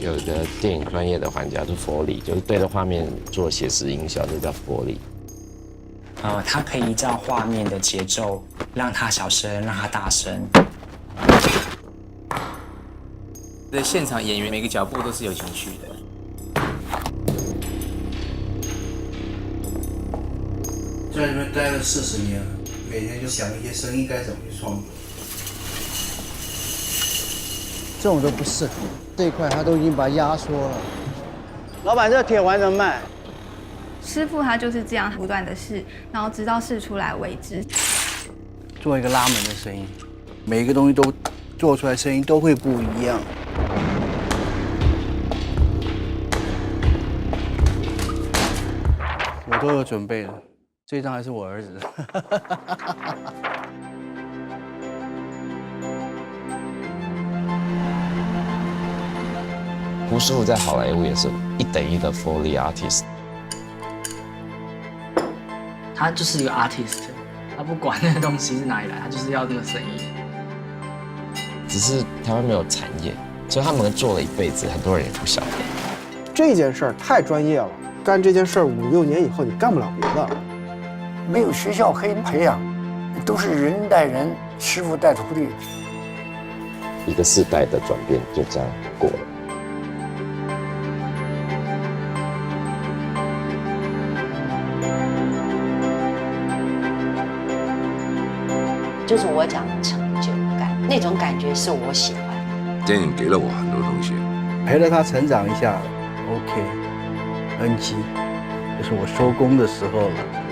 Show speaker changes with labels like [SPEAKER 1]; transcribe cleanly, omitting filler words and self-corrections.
[SPEAKER 1] 有一个电影专业的环节叫做佛理，就是对着画面做写实音效，这叫佛理。
[SPEAKER 2] 它可以依照画面的节奏，让它小声，让它大声。
[SPEAKER 3] 在现场演员每个脚步都是有情绪的。
[SPEAKER 4] 在这边待了40年了，每天就想一些声音该怎么去创作。
[SPEAKER 5] 这种都不适合，这一块他都已经把它压缩了。老板，这铁环怎么卖？
[SPEAKER 6] 师傅他就是这样不断的试，然后直到试出来为止。
[SPEAKER 5] 做一个拉门的声音，每一个东西都做出来声音都会不一样。我都有准备了，这张还是我儿子的。
[SPEAKER 1] 胡师傅在好莱坞也是1:1的 Foley artist。
[SPEAKER 7] 他就是一个 artist， 他不管那个东西是哪里来，他就是要那个声音。
[SPEAKER 1] 只是台湾没有产业，所以他们做了一辈子，很多人也不晓得。
[SPEAKER 8] 这件事儿太专业了，干这件事儿5、6年以后你干不了别的。
[SPEAKER 9] 没有学校可以培养，都是人带人，师傅带徒弟。
[SPEAKER 1] 一个世代的转变就这样过了。
[SPEAKER 10] 就是我讲的成就感，那种感觉是我喜欢的。
[SPEAKER 11] 电影给了我很多东西，
[SPEAKER 5] 陪着他成长一下 ，OK，NG， 就是我收工的时候了。